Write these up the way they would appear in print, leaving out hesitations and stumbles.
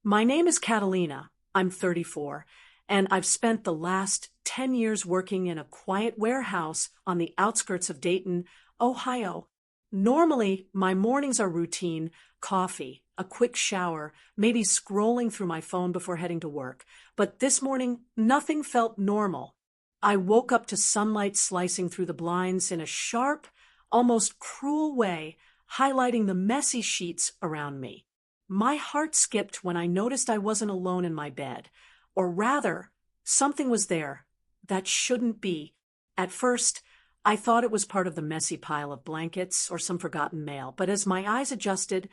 My name is Catalina. I'm 34, and I've spent the last 10 years working in a quiet warehouse on the outskirts of Dayton, Ohio. Normally, my mornings are routine: coffee, a quick shower, maybe scrolling through my phone before heading to work. But this morning, nothing felt normal. I woke up to sunlight slicing through the blinds in a sharp, almost cruel way, highlighting the messy sheets around me. My heart skipped when I noticed I wasn't alone in my bed. Or rather, something was there that shouldn't be. At first, I thought it was part of the messy pile of blankets or some forgotten mail, but as my eyes adjusted,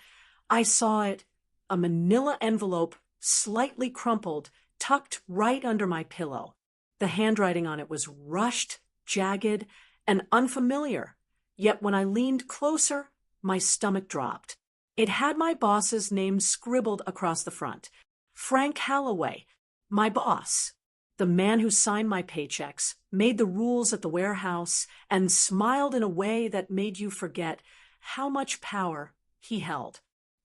I saw it, a manila envelope, slightly crumpled, tucked right under my pillow. The handwriting on it was rushed, jagged, and unfamiliar. Yet when I leaned closer, my stomach dropped. It had my boss's name scribbled across the front. Frank Halloway, my boss, the man who signed my paychecks, made the rules at the warehouse, and smiled in a way that made you forget how much power he held.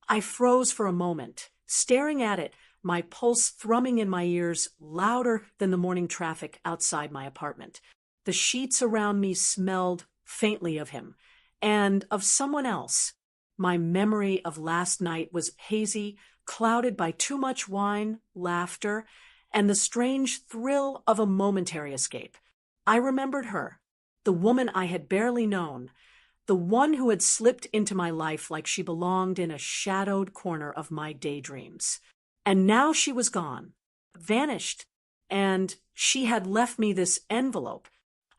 I froze for a moment, staring at it, my pulse thrumming in my ears louder than the morning traffic outside my apartment. The sheets around me smelled faintly of him, and of someone else. My memory of last night was hazy, clouded by too much wine, laughter, and the strange thrill of a momentary escape. I remembered her, the woman I had barely known, the one who had slipped into my life like she belonged in a shadowed corner of my daydreams. And now she was gone, vanished, and she had left me this envelope.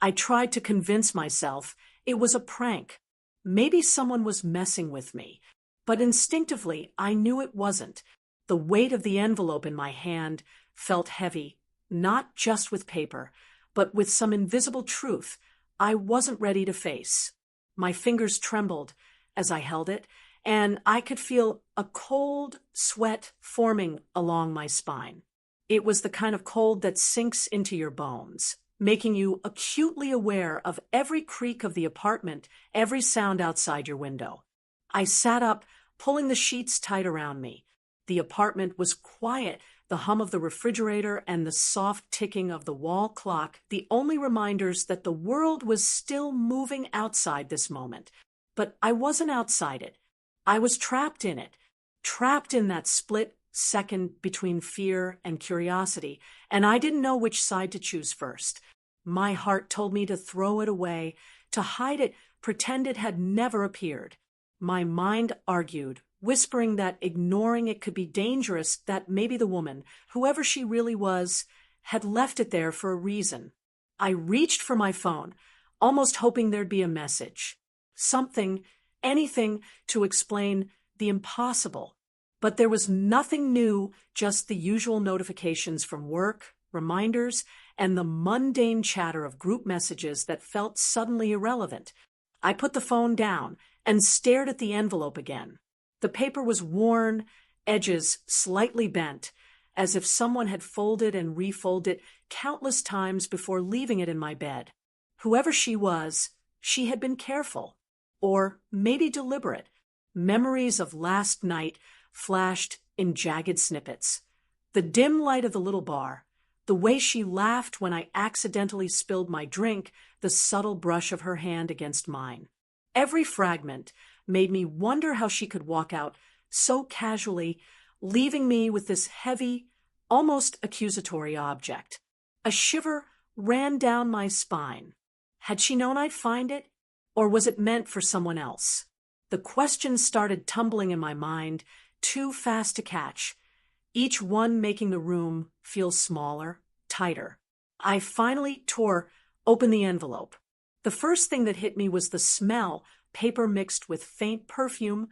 I tried to convince myself it was a prank. Maybe someone was messing with me, but instinctively I knew it wasn't. The weight of the envelope in my hand felt heavy, not just with paper, but with some invisible truth I wasn't ready to face. My fingers trembled as I held it, and I could feel a cold sweat forming along my spine. It was the kind of cold that sinks into your bones, making you acutely aware of every creak of the apartment, every sound outside your window. I sat up, pulling the sheets tight around me. The apartment was quiet, the hum of the refrigerator and the soft ticking of the wall clock, the only reminders that the world was still moving outside this moment. But I wasn't outside it. I was trapped in it, trapped in that split second between fear and curiosity, and I didn't know which side to choose first. My heart told me to throw it away, to hide it, pretend it had never appeared. My mind argued, whispering that ignoring it could be dangerous, that maybe the woman, whoever she really was, had left it there for a reason. I reached for my phone, almost hoping there'd be a message. Something, anything to explain the impossible. But there was nothing new, just the usual notifications from work, reminders, and the mundane chatter of group messages that felt suddenly irrelevant. I put the phone down and stared at the envelope again. The paper was worn, edges slightly bent, as if someone had folded and refolded it countless times before leaving it in my bed. Whoever she was, she had been careful, or maybe deliberate. Memories of last night flashed in jagged snippets. The dim light of the little bar, the way she laughed when I accidentally spilled my drink, the subtle brush of her hand against mine. Every fragment made me wonder how she could walk out so casually, leaving me with this heavy, almost accusatory object. A shiver ran down my spine. Had she known I'd find it, or was it meant for someone else? The questions started tumbling in my mind, too fast to catch, each one making the room feel smaller, tighter. I finally tore open the envelope. The first thing that hit me was the smell, paper mixed with faint perfume,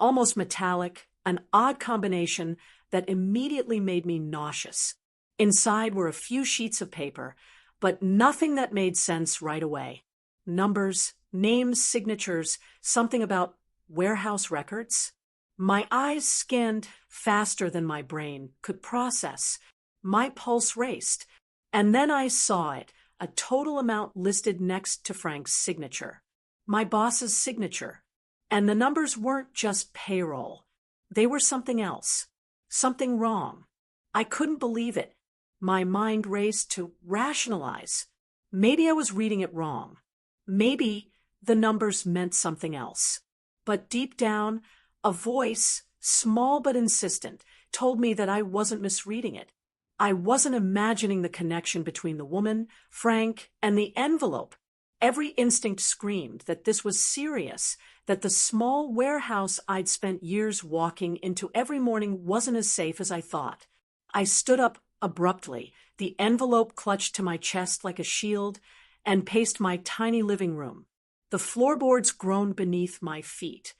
almost metallic, an odd combination that immediately made me nauseous. Inside were a few sheets of paper, but nothing that made sense right away. Numbers, names, signatures, something about warehouse records. My eyes scanned faster than my brain could process. My pulse raced, and then I saw it, a total amount listed next to Frank's signature. My boss's signature. And the numbers weren't just payroll. They were something else. something wrong. I couldn't believe it. My mind raced to rationalize. Maybe I was reading it wrong. Maybe the numbers meant something else. But deep down, a voice, small but insistent, told me that I wasn't misreading it. I wasn't imagining the connection between the woman, Frank, and the envelope. Every instinct screamed that this was serious, that the small warehouse I'd spent years walking into every morning wasn't as safe as I thought. I stood up abruptly, the envelope clutched to my chest like a shield, and paced my tiny living room. The floorboards groaned beneath my feet.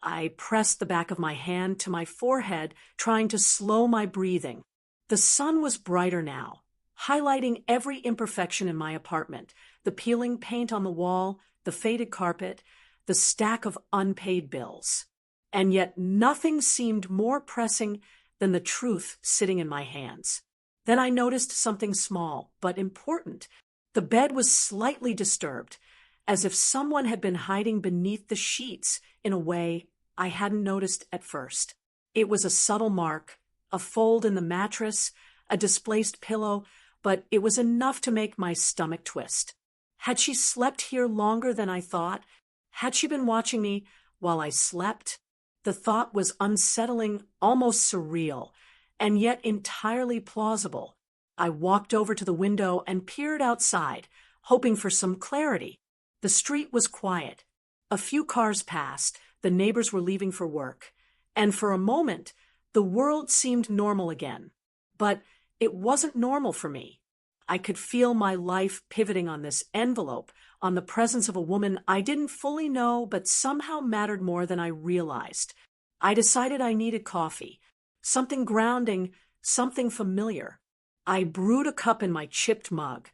I pressed the back of my hand to my forehead, trying to slow my breathing. The sun was brighter now, highlighting every imperfection in my apartment, the peeling paint on the wall, the faded carpet, the stack of unpaid bills. And yet nothing seemed more pressing than the truth sitting in my hands. Then I noticed something small, but important. The bed was slightly disturbed, as if someone had been hiding beneath the sheets in a way I hadn't noticed at first. It was a subtle mark, a fold in the mattress, a displaced pillow, but it was enough to make my stomach twist. Had she slept here longer than I thought? Had she been watching me while I slept? The thought was unsettling, almost surreal, and yet entirely plausible. I walked over to the window and peered outside, hoping for some clarity. The street was quiet. A few cars passed, the neighbors were leaving for work, and for a moment, the world seemed normal again. But it wasn't normal for me. I could feel my life pivoting on this envelope, on the presence of a woman I didn't fully know but somehow mattered more than I realized. I decided I needed coffee, something grounding, something familiar. I brewed a cup in my chipped mug,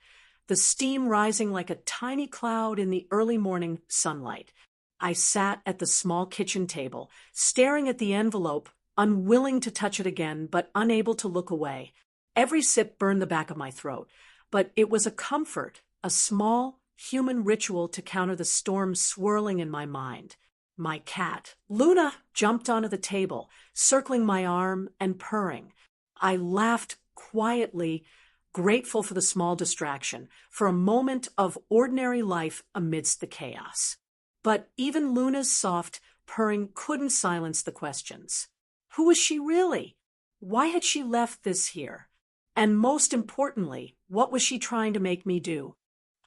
the steam rising like a tiny cloud in the early morning sunlight. I sat at the small kitchen table, staring at the envelope, unwilling to touch it again, but unable to look away. Every sip burned the back of my throat, but it was a comfort, a small, human ritual to counter the storm swirling in my mind. My cat, Luna, jumped onto the table, circling my arm and purring. I laughed quietly, grateful for the small distraction, for a moment of ordinary life amidst the chaos. But even Luna's soft purring couldn't silence the questions. Who was she really? Why had she left this here? And most importantly, what was she trying to make me do?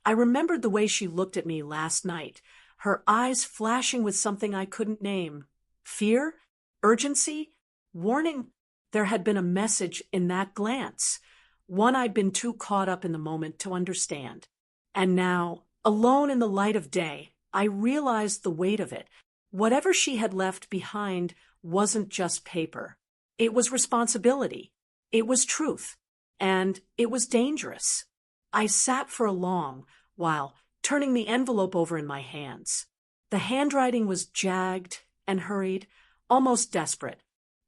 I remembered the way she looked at me last night, her eyes flashing with something I couldn't name. Fear? Urgency? Warning? There had been a message in that glance, one I'd been too caught up in the moment to understand. And now, alone in the light of day, I realized the weight of it. Whatever she had left behind wasn't just paper. It was responsibility. It was truth. And it was dangerous. I sat for a long while, turning the envelope over in my hands. The handwriting was jagged and hurried, almost desperate.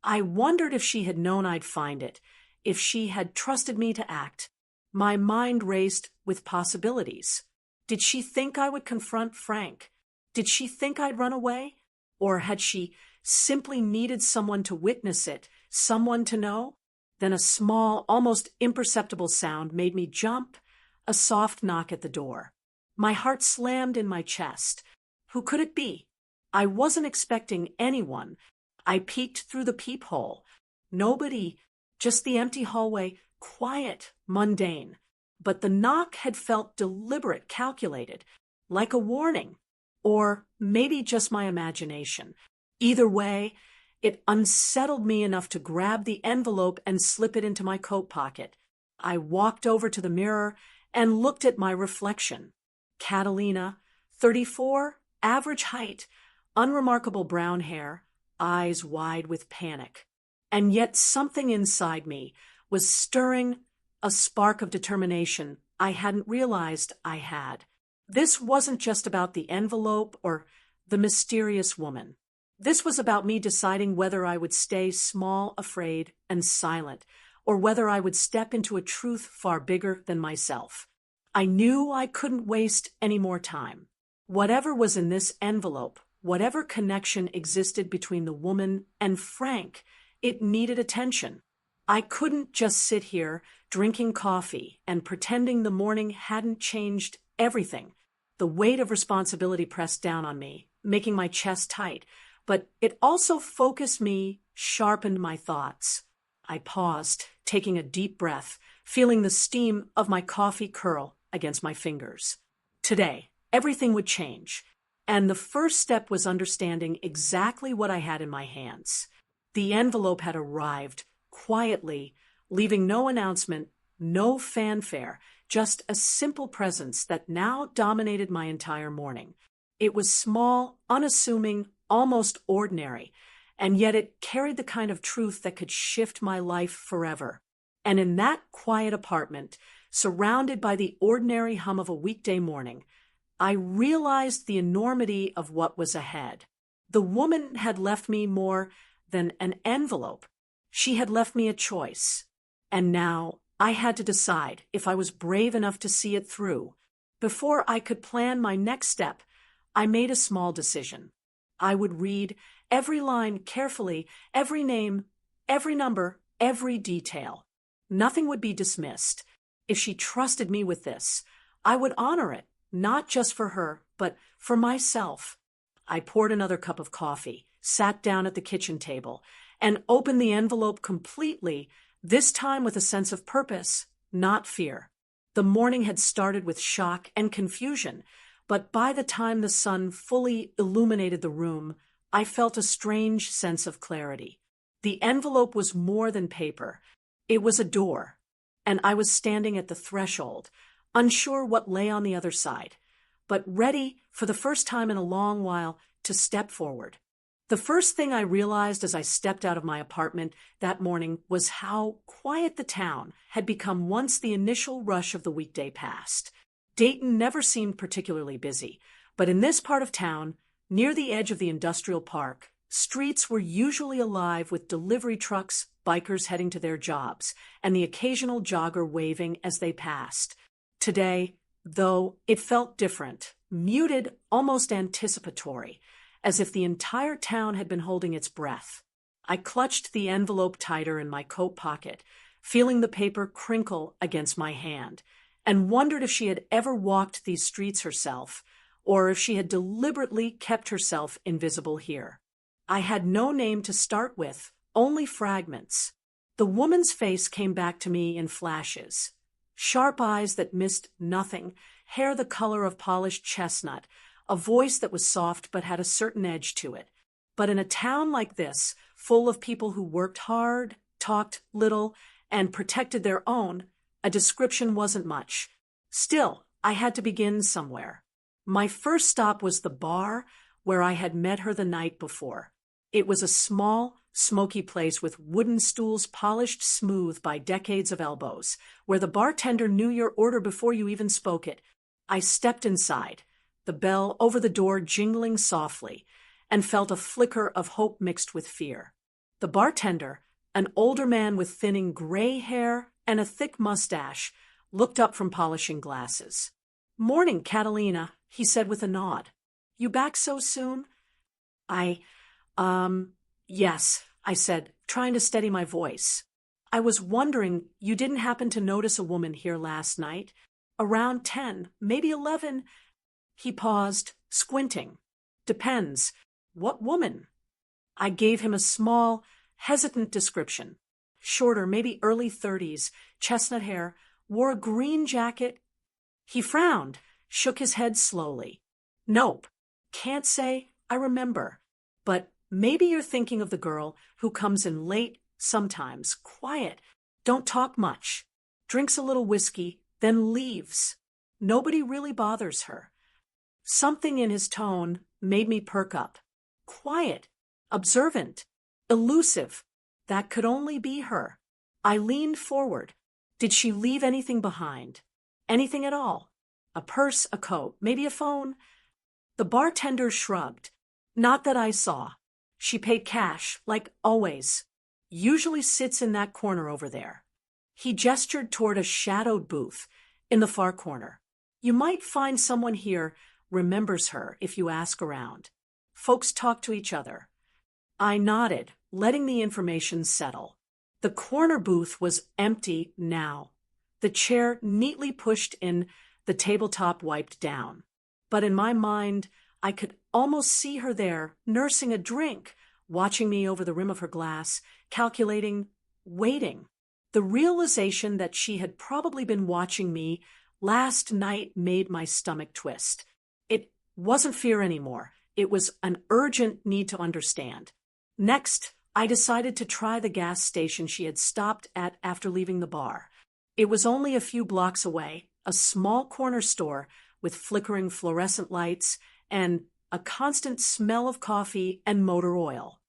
I wondered if she had known I'd find it, if she had trusted me to act. My mind raced with possibilities. Did she think I would confront Frank? Did she think I'd run away? Or had she simply needed someone to witness it, someone to know? Then a small, almost imperceptible sound made me jump, a soft knock at the door. My heart slammed in my chest. Who could it be? I wasn't expecting anyone. I peeked through the peephole. Nobody, just the empty hallway, quiet, mundane. But the knock had felt deliberate, calculated, like a warning. Or maybe just my imagination. Either way, it unsettled me enough to grab the envelope and slip it into my coat pocket. I walked over to the mirror and looked at my reflection. Catalina, 34, average height, unremarkable brown hair, eyes wide with panic. And yet something inside me was stirring, a spark of determination I hadn't realized I had. This wasn't just about the envelope or the mysterious woman. This was about me deciding whether I would stay small, afraid, and silent, or whether I would step into a truth far bigger than myself. I knew I couldn't waste any more time. Whatever was in this envelope, whatever connection existed between the woman and Frank, It needed attention. I couldn't just sit here drinking coffee and pretending the morning hadn't changed everything. The weight of responsibility pressed down on me, making my chest tight, but it also focused me, sharpened my thoughts. I paused, taking a deep breath, feeling the steam of my coffee curl against my fingers. Today, everything would change, and the first step was understanding exactly what I had in my hands. The envelope had arrived, quietly, leaving no announcement, no fanfare, just a simple presence that now dominated my entire morning. It was small, unassuming, almost ordinary, and yet it carried the kind of truth that could shift my life forever. And in that quiet apartment, surrounded by the ordinary hum of a weekday morning, I realized the enormity of what was ahead. The woman had left me more than an envelope. She had left me a choice. And now I had to decide if I was brave enough to see it through. Before I could plan my next step, I made a small decision. I would read every line carefully, every name, every number, every detail. Nothing would be dismissed. If she trusted me with this, I would honor it, not just for her, but for myself. I poured another cup of coffee, sat down at the kitchen table, and opened the envelope completely, this time with a sense of purpose, not fear. The morning had started with shock and confusion, but by the time the sun fully illuminated the room, I felt a strange sense of clarity. The envelope was more than paper. It was a door, and I was standing at the threshold, unsure what lay on the other side, but ready, for the first time in a long while, to step forward. The first thing I realized as I stepped out of my apartment that morning was how quiet the town had become once the initial rush of the weekday passed. Dayton never seemed particularly busy, but in this part of town, near the edge of the industrial park, streets were usually alive with delivery trucks, bikers heading to their jobs, and the occasional jogger waving as they passed. Today, though, it felt different, muted, almost anticipatory, as if the entire town had been holding its breath. I clutched the envelope tighter in my coat pocket, feeling the paper crinkle against my hand, and wondered if she had ever walked these streets herself, or if she had deliberately kept herself invisible here. I had no name to start with, only fragments. The woman's face came back to me in flashes. Sharp eyes that missed nothing, hair the color of polished chestnut, a voice that was soft but had a certain edge to it. But in a town like this, full of people who worked hard, talked little, and protected their own, a description wasn't much. Still, I had to begin somewhere. My first stop was the bar where I had met her the night before. It was a small, smoky place with wooden stools polished smooth by decades of elbows, where the bartender knew your order before you even spoke it. I stepped inside, the bell over the door jingling softly, and felt a flicker of hope mixed with fear. The bartender, an older man with thinning gray hair and a thick mustache, looked up from polishing glasses. "Morning, Catalina," he said with a nod. "You back so soon?" Yes, I said, trying to steady my voice. "I was wondering, you didn't happen to notice a woman here last night? Around 10, maybe 11. He paused, squinting. "Depends. What woman?" I gave him a small, hesitant description. Shorter, maybe early 30s, chestnut hair, wore a green jacket. He frowned, shook his head slowly. "Nope. Can't say I remember. But maybe you're thinking of the girl who comes in late, sometimes, quiet, don't talk much, drinks a little whiskey, then leaves. Nobody really bothers her." Something in his tone made me perk up. Quiet, observant, elusive. That could only be her. I leaned forward. Did she leave anything behind? Anything at all? A purse, a coat, maybe a phone? The bartender shrugged. "Not that I saw. She paid cash, like always. Usually sits in that corner over there." He gestured toward a shadowed booth in the far corner. "You might find someone here remembers her if you ask around. Folks talk to each other." I nodded, letting the information settle. The corner booth was empty now, the chair neatly pushed in, the tabletop wiped down. But in my mind, I could almost see her there, nursing a drink, watching me over the rim of her glass, calculating, waiting. The realization that she had probably been watching me last night made my stomach twist. It wasn't fear anymore. It was an urgent need to understand. Next, I decided to try the gas station she had stopped at after leaving the bar. It was only a few blocks away, a small corner store with flickering fluorescent lights and a constant smell of coffee and motor oil.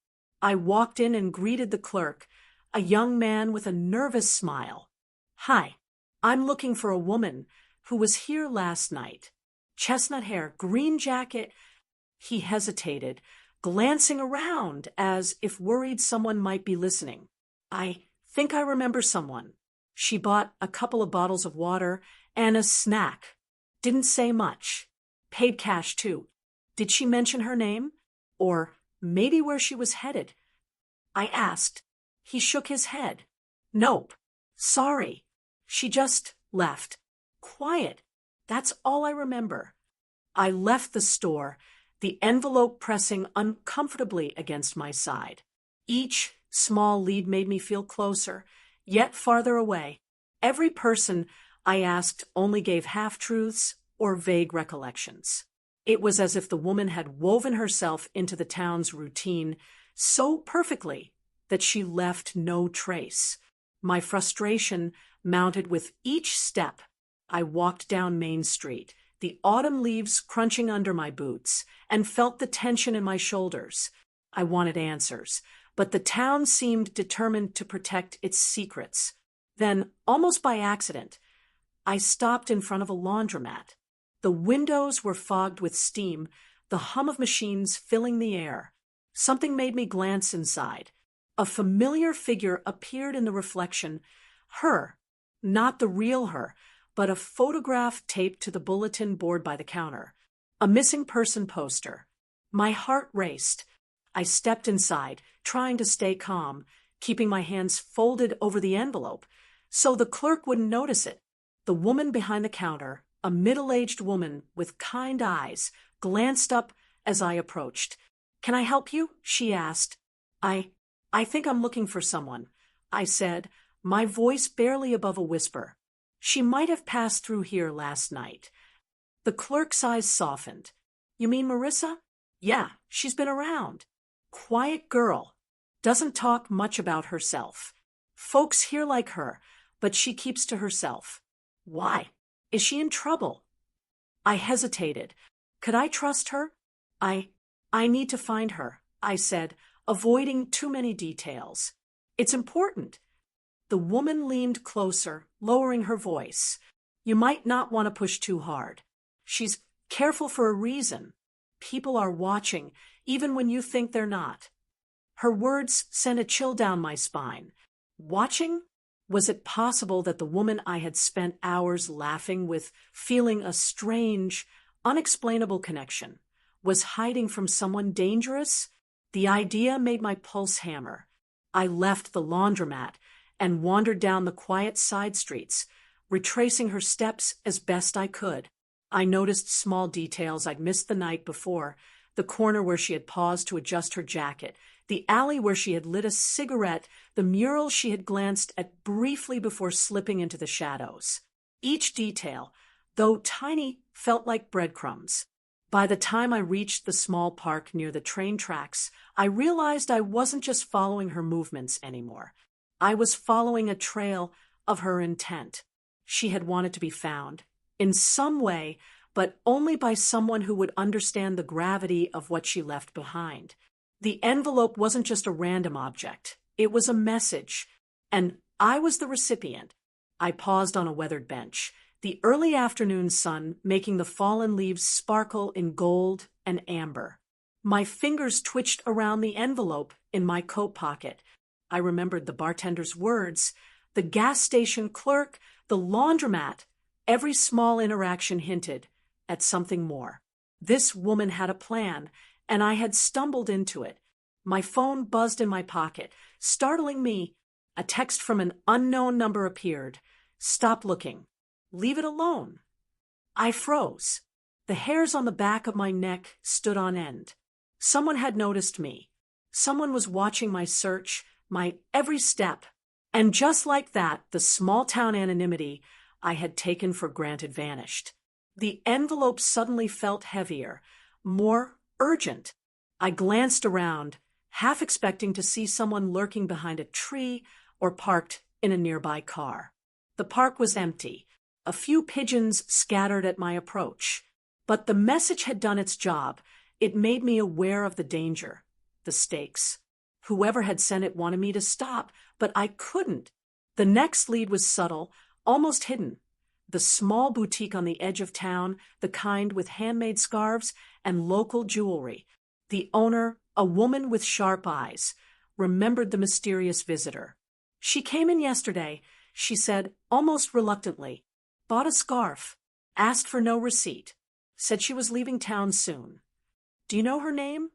I walked in and greeted the clerk, a young man with a nervous smile. "Hi, I'm looking for a woman who was here last night. Chestnut hair, green jacket." He hesitated, glancing around as if worried someone might be listening. "I think I remember someone. She bought a couple of bottles of water and a snack. Didn't say much. Paid cash, too. Did she mention her name? Or maybe where she was headed?" I asked. He shook his head. "Nope. Sorry. She just left. Quiet. That's all I remember." I left the store, the envelope pressing uncomfortably against my side. Each small lead made me feel closer, yet farther away. Every person I asked only gave half-truths or vague recollections. It was as if the woman had woven herself into the town's routine so perfectly that she left no trace. My frustration mounted with each step. I walked down Main Street, the autumn leaves crunching under my boots, and felt the tension in my shoulders. I wanted answers, but the town seemed determined to protect its secrets. Then, almost by accident, I stopped in front of a laundromat. The windows were fogged with steam, the hum of machines filling the air. Something made me glance inside. A familiar figure appeared in the reflection. Her, not the real her, but a photograph taped to the bulletin board by the counter. A missing person poster. My heart raced. I stepped inside, trying to stay calm, keeping my hands folded over the envelope, so the clerk wouldn't notice it. The woman behind the counter, a middle-aged woman with kind eyes, glanced up as I approached. "Can I help you?" she asked. I think I'm looking for someone," I said, my voice barely above a whisper. "She might have passed through here last night." The clerk's eyes softened. "You mean Marissa?" "Yeah, she's been around. Quiet girl. Doesn't talk much about herself. Folks here like her, but she keeps to herself." "Why? Is she in trouble?" I hesitated. Could I trust her? I need to find her," I said, avoiding too many details. "It's important." The woman leaned closer, lowering her voice. "You might not want to push too hard. She's careful for a reason. People are watching, even when you think they're not." Her words sent a chill down my spine. Watching? Was it possible that the woman I had spent hours laughing with, feeling a strange, unexplainable connection, was hiding from someone dangerous? The idea made my pulse hammer. I left the laundromat and wandered down the quiet side streets, retracing her steps as best I could. I noticed small details I'd missed the night before: the corner where she had paused to adjust her jacket, the alley where she had lit a cigarette, the mural she had glanced at briefly before slipping into the shadows. Each detail, though tiny, felt like breadcrumbs. By the time I reached the small park near the train tracks, I realized I wasn't just following her movements anymore. I was following a trail of her intent. She had wanted to be found, in some way, but only by someone who would understand the gravity of what she left behind. The envelope wasn't just a random object. It was a message, and I was the recipient. I paused on a weathered bench, the early afternoon sun making the fallen leaves sparkle in gold and amber. My fingers twitched around the envelope in my coat pocket. I remembered the bartender's words, the gas station clerk, the laundromat. Every small interaction hinted at something more. This woman had a plan, and I had stumbled into it. My phone buzzed in my pocket, startling me. A text from an unknown number appeared. "Stop looking. Leave it alone." I froze. The hairs on the back of my neck stood on end. Someone had noticed me. Someone was watching my search, my every step. And just like that, the small-town anonymity I had taken for granted vanished. The envelope suddenly felt heavier, more urgent. I glanced around, half expecting to see someone lurking behind a tree or parked in a nearby car. The park was empty, a few pigeons scattered at my approach. But the message had done its job. It made me aware of the danger, the stakes. Whoever had sent it wanted me to stop, but I couldn't. The next lead was subtle, almost hidden. The small boutique on the edge of town, the kind with handmade scarves and local jewelry. The owner, a woman with sharp eyes, remembered the mysterious visitor. "She came in yesterday," she said, almost reluctantly. "Bought a scarf. Asked for no receipt. Said she was leaving town soon. Do you know her name?"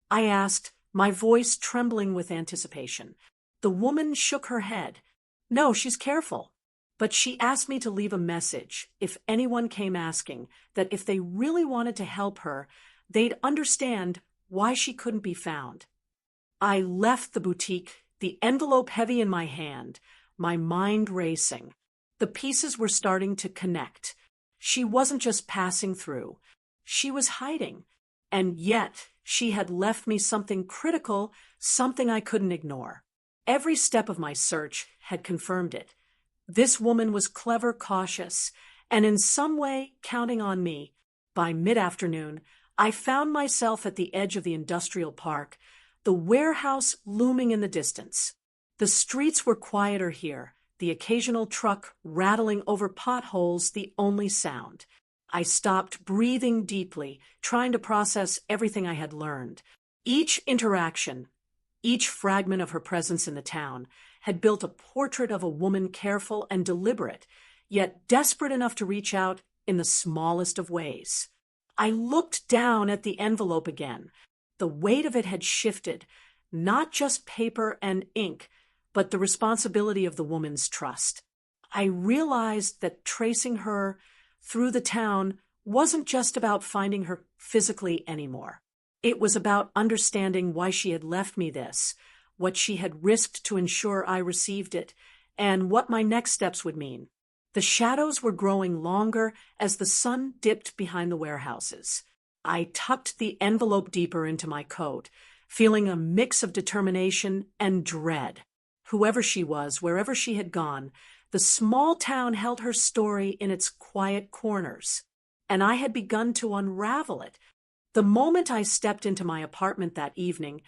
I asked, my voice trembling with anticipation. The woman shook her head. "No, she's careful. But she asked me to leave a message, if anyone came asking, that if they really wanted to help her, they'd understand why she couldn't be found." I left the boutique, the envelope heavy in my hand, my mind racing. The pieces were starting to connect. She wasn't just passing through. She was hiding. And yet, she had left me something critical, something I couldn't ignore. Every step of my search had confirmed it. This woman was clever, cautious, and in some way counting on me. By mid-afternoon, I found myself at the edge of the industrial park, the warehouse looming in the distance. The streets were quieter here, the occasional truck rattling over potholes the only sound. I stopped, breathing deeply, trying to process everything I had learned. Each interaction, each fragment of her presence in the town, had built a portrait of a woman careful and deliberate, yet desperate enough to reach out in the smallest of ways. I looked down at the envelope again. The weight of it had shifted, not just paper and ink, but the responsibility of the woman's trust. I realized that tracing her through the town wasn't just about finding her physically anymore. It was about understanding why she had left me this, what she had risked to ensure I received it, and what my next steps would mean. The shadows were growing longer as the sun dipped behind the warehouses. I tucked the envelope deeper into my coat, feeling a mix of determination and dread. Whoever she was, wherever she had gone, the small town held her story in its quiet corners, and I had begun to unravel it. The moment I stepped into my apartment that evening,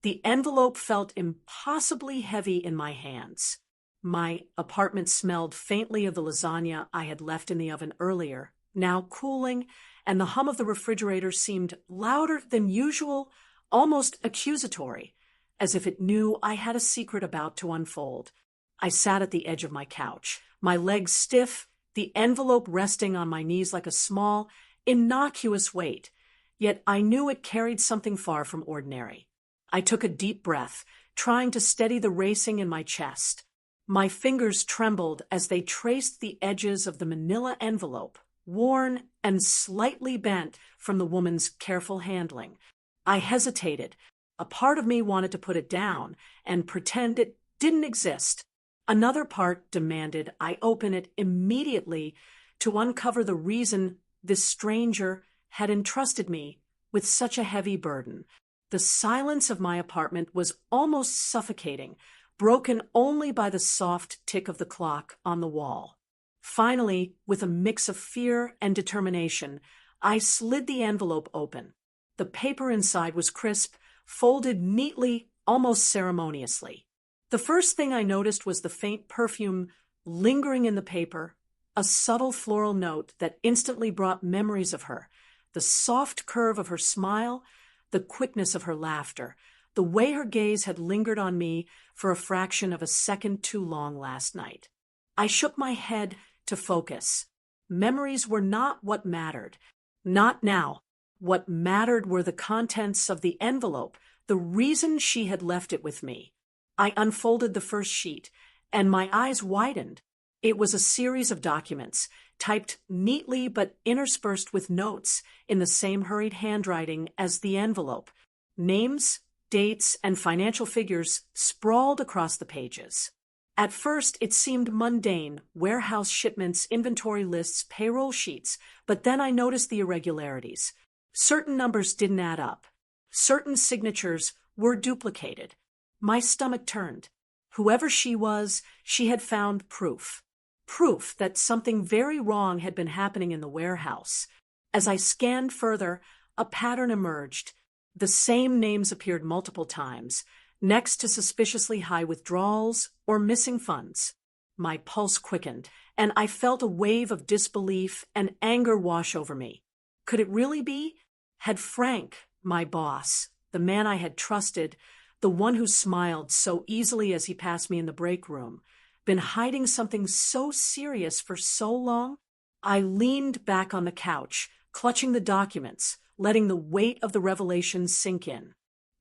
the envelope felt impossibly heavy in my hands. My apartment smelled faintly of the lasagna I had left in the oven earlier, now cooling, and the hum of the refrigerator seemed louder than usual, almost accusatory, as if it knew I had a secret about to unfold. I sat at the edge of my couch, my legs stiff, the envelope resting on my knees like a small, innocuous weight, yet I knew it carried something far from ordinary. I took a deep breath, trying to steady the racing in my chest. My fingers trembled as they traced the edges of the manila envelope, worn and slightly bent from the woman's careful handling. I hesitated. A part of me wanted to put it down and pretend it didn't exist. Another part demanded I open it immediately to uncover the reason this stranger had entrusted me with such a heavy burden. The silence of my apartment was almost suffocating, broken only by the soft tick of the clock on the wall. Finally, with a mix of fear and determination, I slid the envelope open. The paper inside was crisp, folded neatly, almost ceremoniously. The first thing I noticed was the faint perfume lingering in the paper, a subtle floral note that instantly brought memories of her, the soft curve of her smile, the quickness of her laughter, the way her gaze had lingered on me for a fraction of a second too long last night. I shook my head to focus. Memories were not what mattered. Not now. What mattered were the contents of the envelope, the reason she had left it with me. I unfolded the first sheet, and my eyes widened. It was a series of documents, typed neatly but interspersed with notes in the same hurried handwriting as the envelope. Names, dates, and financial figures sprawled across the pages. At first, it seemed mundane: warehouse shipments, inventory lists, payroll sheets, but then I noticed the irregularities. Certain numbers didn't add up. Certain signatures were duplicated. My stomach turned. Whoever she was, she had found proof. Proof that something very wrong had been happening in the warehouse. As I scanned further, a pattern emerged. The same names appeared multiple times, next to suspiciously high withdrawals or missing funds. My pulse quickened, and I felt a wave of disbelief and anger wash over me. Could it really be? Had Frank, my boss, the man I had trusted, the one who smiled so easily as he passed me in the break room, been hiding something so serious for so long? I leaned back on the couch, clutching the documents, letting the weight of the revelation sink in.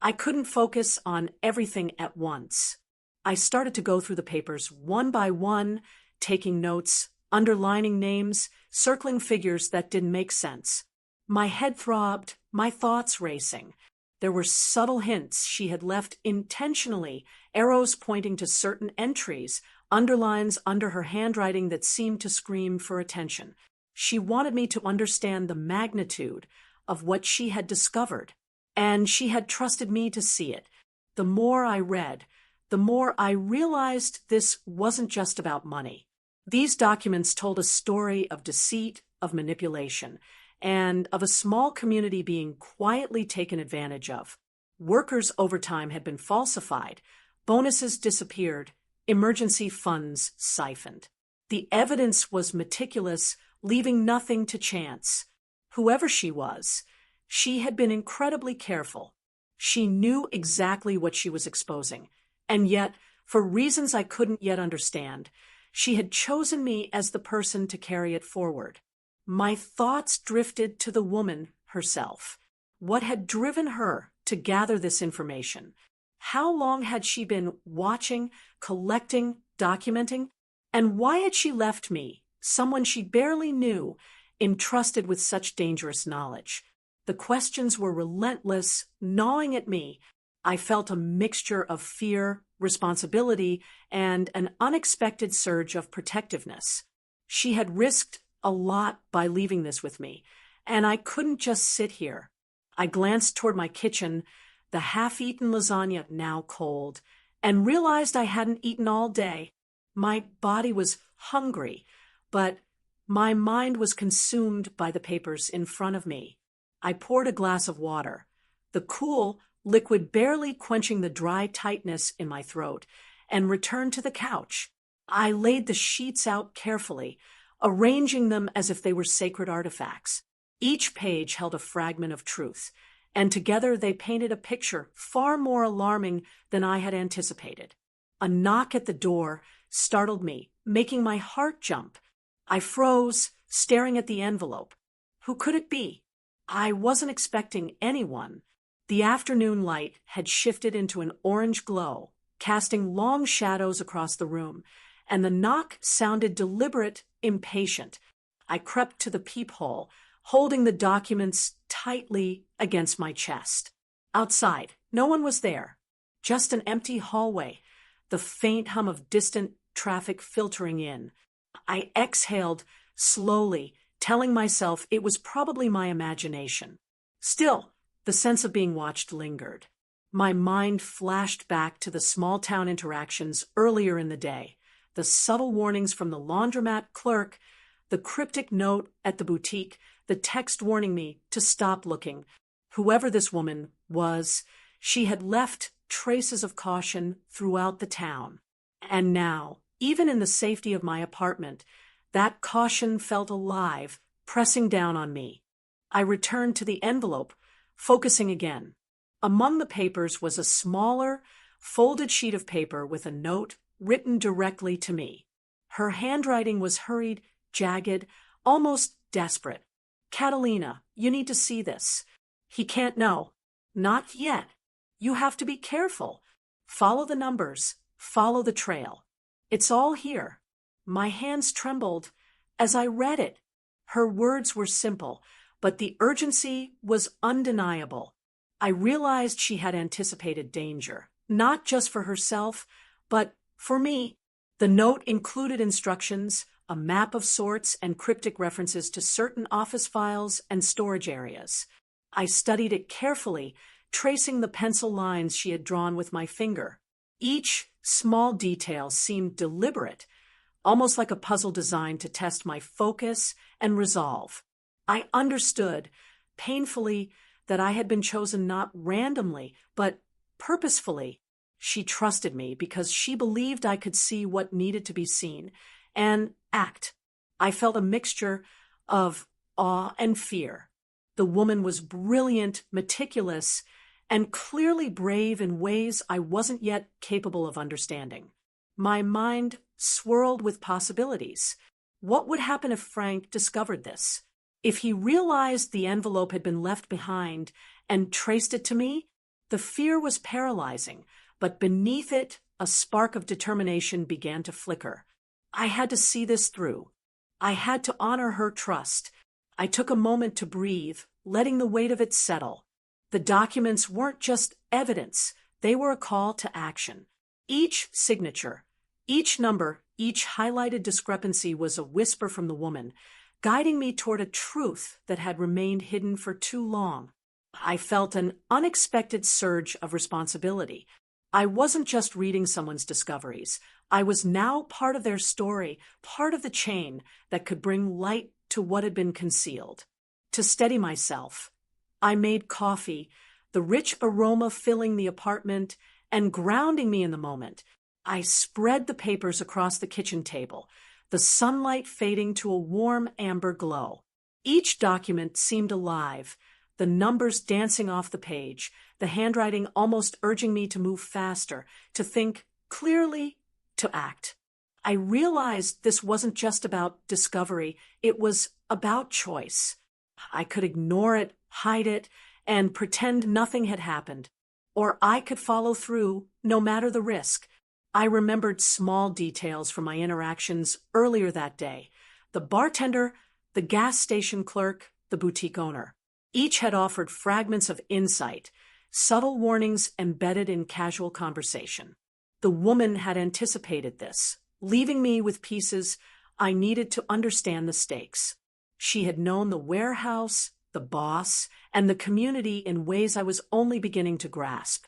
I couldn't focus on everything at once. I started to go through the papers one by one, taking notes, underlining names, circling figures that didn't make sense. My head throbbed, my thoughts racing. There were subtle hints she had left intentionally, arrows pointing to certain entries, underlines under her handwriting that seemed to scream for attention. She wanted me to understand the magnitude of what she had discovered, and she had trusted me to see it. The more I read, the more I realized this wasn't just about money. These documents told a story of deceit, of manipulation, and of a small community being quietly taken advantage of. Workers' overtime had been falsified, bonuses disappeared, emergency funds siphoned. The evidence was meticulous, leaving nothing to chance. Whoever she was, she had been incredibly careful. She knew exactly what she was exposing, and yet, for reasons I couldn't yet understand, she had chosen me as the person to carry it forward. My thoughts drifted to the woman herself. What had driven her to gather this information? How long had she been watching, collecting, documenting? And why had she left me, someone she barely knew, entrusted with such dangerous knowledge? The questions were relentless, gnawing at me. I felt a mixture of fear, responsibility, and an unexpected surge of protectiveness. She had risked a lot by leaving this with me, and I couldn't just sit here. I glanced toward my kitchen, the half-eaten lasagna now cold, and realized I hadn't eaten all day. My body was hungry, but my mind was consumed by the papers in front of me. I poured a glass of water, the cool liquid barely quenching the dry tightness in my throat, and returned to the couch. I laid the sheets out carefully, arranging them as if they were sacred artifacts. Each page held a fragment of truth, and together they painted a picture far more alarming than I had anticipated. A knock at the door startled me, making my heart jump. I froze, staring at the envelope. Who could it be? I wasn't expecting anyone. The afternoon light had shifted into an orange glow, casting long shadows across the room, and the knock sounded deliberate, impatient. I crept to the peephole, holding the documents tightly against my chest. Outside, no one was there. Just an empty hallway, the faint hum of distant traffic filtering in. I exhaled slowly, telling myself it was probably my imagination. Still, the sense of being watched lingered. My mind flashed back to the small-town interactions earlier in the day, the subtle warnings from the laundromat clerk, the cryptic note at the boutique, the text warning me to stop looking. Whoever this woman was, she had left traces of caution throughout the town. And now, even in the safety of my apartment, that caution felt alive, pressing down on me. I returned to the envelope, focusing again. Among the papers was a smaller, folded sheet of paper with a note written directly to me. Her handwriting was hurried, jagged, almost desperate. "Catalina, you need to see this. He can't know. Not yet. You have to be careful. Follow the numbers. Follow the trail. It's all here." My hands trembled as I read it. Her words were simple, but the urgency was undeniable. I realized she had anticipated danger, not just for herself, but for me. The note included instructions, a map of sorts, and cryptic references to certain office files and storage areas. I studied it carefully, tracing the pencil lines she had drawn with my finger. Each small detail seemed deliberate, almost like a puzzle designed to test my focus and resolve. I understood, painfully, that I had been chosen not randomly, but purposefully. She trusted me because she believed I could see what needed to be seen and act. I felt a mixture of awe and fear. The woman was brilliant, meticulous, and clearly brave in ways I wasn't yet capable of understanding. My mind swirled with possibilities. What would happen if Frank discovered this? If he realized the envelope had been left behind and traced it to me? The fear was paralyzing, but beneath it, a spark of determination began to flicker. I had to see this through. I had to honor her trust. I took a moment to breathe, letting the weight of it settle. The documents weren't just evidence, they were a call to action. Each signature, each number, each highlighted discrepancy was a whisper from the woman, guiding me toward a truth that had remained hidden for too long. I felt an unexpected surge of responsibility. I wasn't just reading someone's discoveries. I was now part of their story, part of the chain that could bring light to what had been concealed. To steady myself, I made coffee, the rich aroma filling the apartment and grounding me in the moment. I spread the papers across the kitchen table, the sunlight fading to a warm amber glow. Each document seemed alive, the numbers dancing off the page, the handwriting almost urging me to move faster, to think clearly, to act. I realized this wasn't just about discovery, it was about choice. I could ignore it, hide it, and pretend nothing had happened. Or I could follow through, no matter the risk. I remembered small details from my interactions earlier that day. The bartender, the gas station clerk, the boutique owner. Each had offered fragments of insight, subtle warnings embedded in casual conversation. The woman had anticipated this, leaving me with pieces I needed to understand the stakes. She had known the warehouse, the boss, and the community in ways I was only beginning to grasp,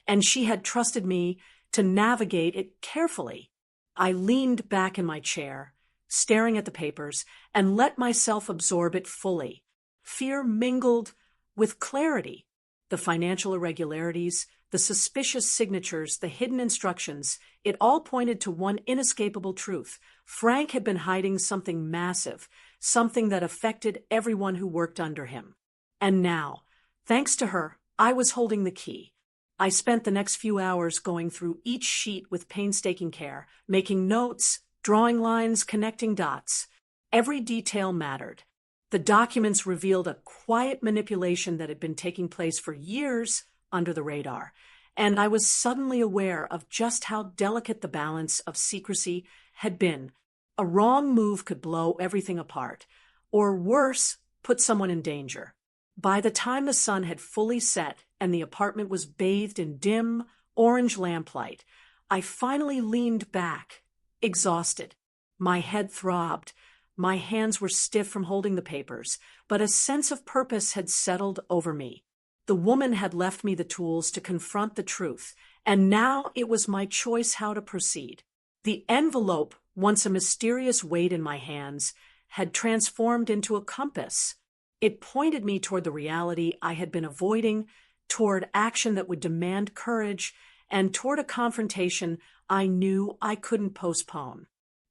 and she had trusted me to navigate it carefully. I leaned back in my chair, staring at the papers, and let myself absorb it fully. Fear mingled with clarity. The financial irregularities, the suspicious signatures, the hidden instructions, it all pointed to one inescapable truth. Frank had been hiding something massive, something that affected everyone who worked under him. And now, thanks to her, I was holding the key. I spent the next few hours going through each sheet with painstaking care, making notes, drawing lines, connecting dots. Every detail mattered. The documents revealed a quiet manipulation that had been taking place for years under the radar, and I was suddenly aware of just how delicate the balance of secrecy had been. A wrong move could blow everything apart, or worse, put someone in danger. By the time the sun had fully set and the apartment was bathed in dim, orange lamplight, I finally leaned back, exhausted. My head throbbed. My hands were stiff from holding the papers, but a sense of purpose had settled over me. The woman had left me the tools to confront the truth, and now it was my choice how to proceed. The envelope, once a mysterious weight in my hands, had transformed into a compass. It pointed me toward the reality I had been avoiding, toward action that would demand courage, and toward a confrontation I knew I couldn't postpone.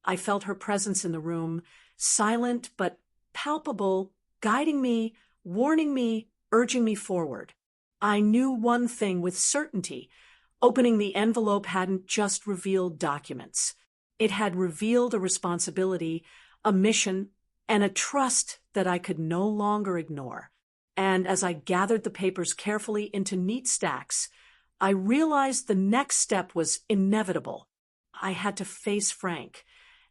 I felt her presence in the room, silent but palpable, guiding me, warning me, urging me forward. I knew one thing with certainty. Opening the envelope hadn't just revealed documents. It had revealed a responsibility, a mission, and a trust that I could no longer ignore. And as I gathered the papers carefully into neat stacks, I realized the next step was inevitable. I had to face Frank,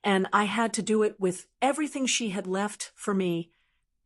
and I had to do it with everything she had left for me,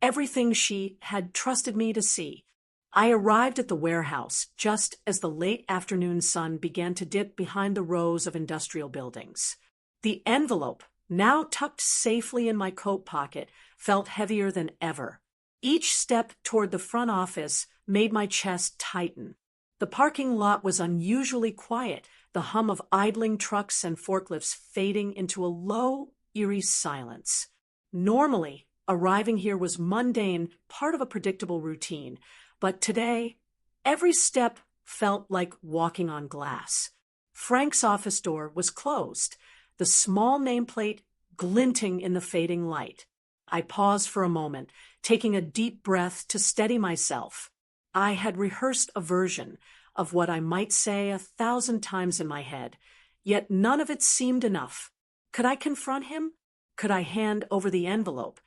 everything she had trusted me to see. I arrived at the warehouse just as the late afternoon sun began to dip behind the rows of industrial buildings. The envelope, now tucked safely in my coat pocket, felt heavier than ever. Each step toward the front office made my chest tighten. The parking lot was unusually quiet, the hum of idling trucks and forklifts fading into a low, eerie silence. Normally, arriving here was mundane, part of a predictable routine, but today, every step felt like walking on glass. Frank's office door was closed, the small nameplate glinting in the fading light. I paused for a moment, taking a deep breath to steady myself. I had rehearsed a version of what I might say 1,000 times in my head, yet none of it seemed enough. Could I confront him? Could I hand over the envelope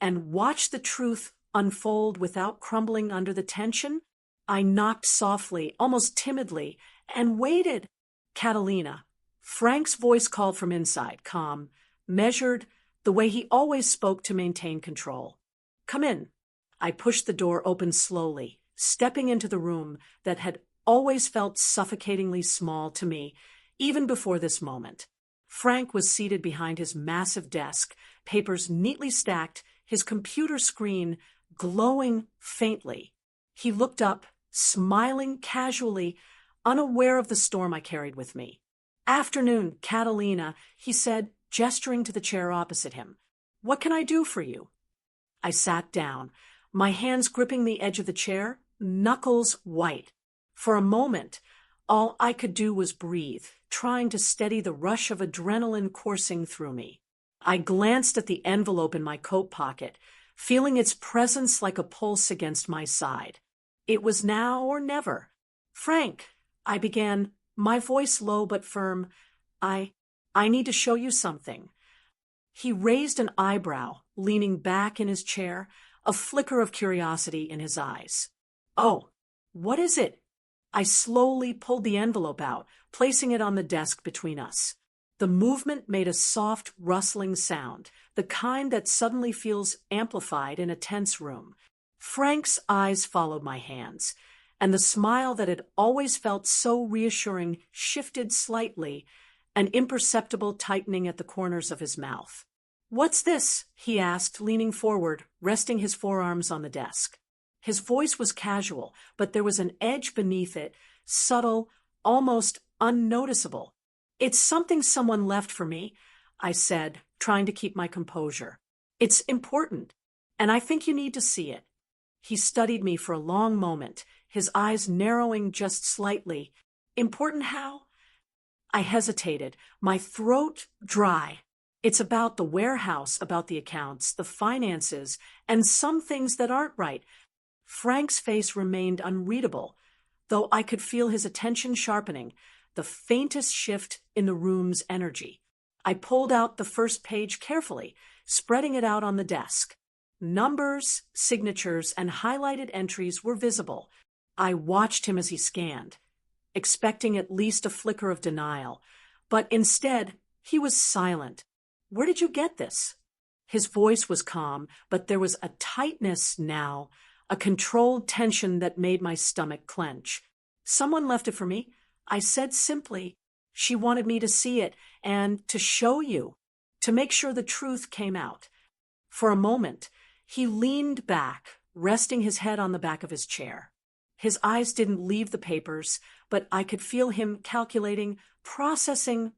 and watch the truth unfold without crumbling under the tension? I knocked softly, almost timidly, and waited. Catalina. Frank's voice called from inside, calm, measured, the way he always spoke to maintain control. Come in. I pushed the door open slowly, stepping into the room that had always felt suffocatingly small to me, even before this moment. Frank was seated behind his massive desk, papers neatly stacked, his computer screen glowing faintly. He looked up, smiling casually, unaware of the storm I carried with me. Afternoon, Catalina, he said, gesturing to the chair opposite him. What can I do for you? I sat down, my hands gripping the edge of the chair, knuckles white. For a moment, all I could do was breathe, trying to steady the rush of adrenaline coursing through me. I glanced at the envelope in my coat pocket, feeling its presence like a pulse against my side. It was now or never. Frank, I began, my voice low but firm. I need to show you something. He raised an eyebrow, leaning back in his chair, a flicker of curiosity in his eyes. Oh, what is it? I slowly pulled the envelope out, placing it on the desk between us. The movement made a soft, rustling sound, the kind that suddenly feels amplified in a tense room. Frank's eyes followed my hands, and the smile that had always felt so reassuring shifted slightly, an imperceptible tightening at the corners of his mouth. What's this? He asked, leaning forward, resting his forearms on the desk. His voice was casual, but there was an edge beneath it, subtle, almost unnoticeable. It's something someone left for me, I said, trying to keep my composure. It's important, and I think you need to see it. He studied me for a long moment, his eyes narrowing just slightly. Important how? I hesitated, my throat dry. It's about the warehouse, about the accounts, the finances, and some things that aren't right. Frank's face remained unreadable, though I could feel his attention sharpening, the faintest shift in the room's energy. I pulled out the first page carefully, spreading it out on the desk. Numbers, signatures, and highlighted entries were visible. I watched him as he scanned, expecting at least a flicker of denial, but instead, he was silent. Where did you get this? His voice was calm, but there was a tightness now, a controlled tension that made my stomach clench. Someone left it for me. I said simply, she wanted me to see it and to show you, to make sure the truth came out. For a moment, he leaned back, resting his head on the back of his chair. His eyes didn't leave the papers, but I could feel him calculating, processing,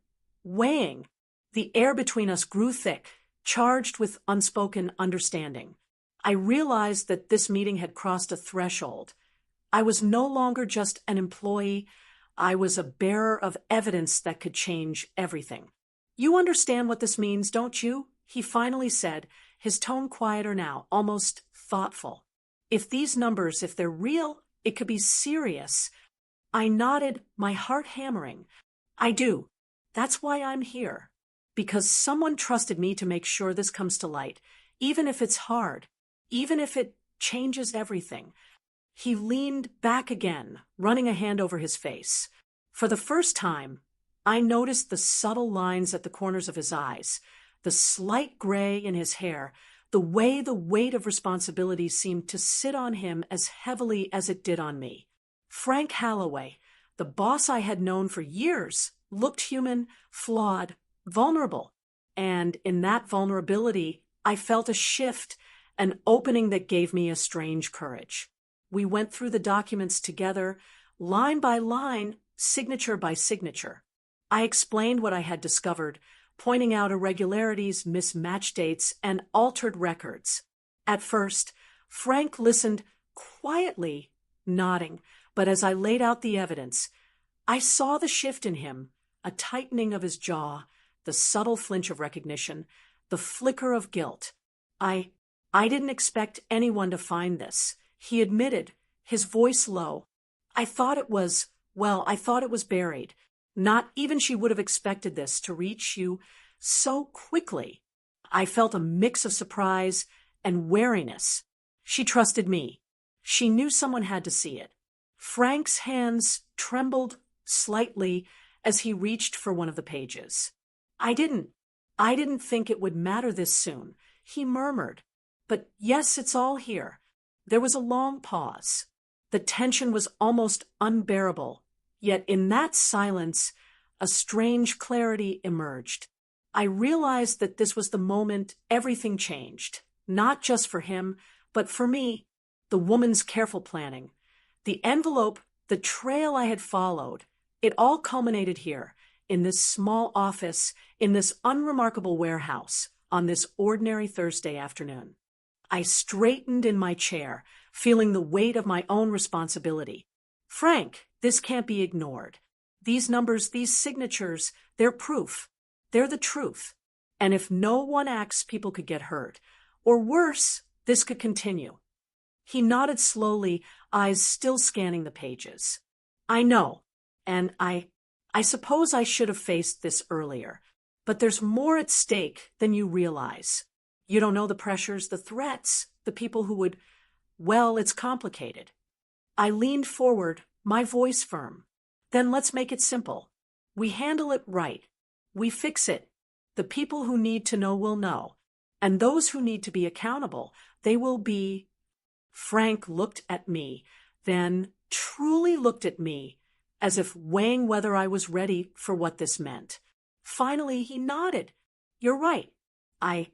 weighing. The air between us grew thick, charged with unspoken understanding. I realized that this meeting had crossed a threshold. I was no longer just an employee. I was a bearer of evidence that could change everything. You understand what this means, don't you? He finally said, his tone quieter now, almost thoughtful. If these numbers, if they're real, it could be serious. I nodded, my heart hammering. I do. That's why I'm here. Because someone trusted me to make sure this comes to light, even if it's hard, even if it changes everything. He leaned back again, running a hand over his face. For the first time, I noticed the subtle lines at the corners of his eyes, the slight gray in his hair, the way the weight of responsibility seemed to sit on him as heavily as it did on me. Frank Halloway, the boss I had known for years, looked human, flawed, vulnerable. And in that vulnerability, I felt a shift, an opening that gave me a strange courage. We went through the documents together, line by line, signature by signature. I explained what I had discovered, pointing out irregularities, mismatched dates, and altered records. At first, Frank listened quietly, nodding, but as I laid out the evidence, I saw the shift in him, a tightening of his jaw, the subtle flinch of recognition, the flicker of guilt. I didn't expect anyone to find this, he admitted, his voice low. I thought it was buried. Not even she would have expected this to reach you so quickly. I felt a mix of surprise and wariness. She trusted me. She knew someone had to see it. Frank's hands trembled slightly as he reached for one of the pages. I didn't think it would matter this soon, he murmured. But yes, it's all here. There was a long pause. The tension was almost unbearable. Yet in that silence, a strange clarity emerged. I realized that this was the moment everything changed, not just for him, but for me, the woman's careful planning. The envelope, the trail I had followed, it all culminated here, in this small office, in this unremarkable warehouse, on this ordinary Thursday afternoon. I straightened in my chair, feeling the weight of my own responsibility. Frank, this can't be ignored. These numbers, these signatures, they're proof. They're the truth. And if no one acts, people could get hurt. Or worse, this could continue. He nodded slowly, eyes still scanning the pages. I know, and I suppose I should have faced this earlier. But there's more at stake than you realize. You don't know the pressures, the threats, the people who would... Well, it's complicated. I leaned forward, my voice firm. Then let's make it simple. We handle it right. We fix it. The people who need to know will know. And those who need to be accountable, they will be... Frank looked at me, then truly looked at me, as if weighing whether I was ready for what this meant. Finally, he nodded. You're right. I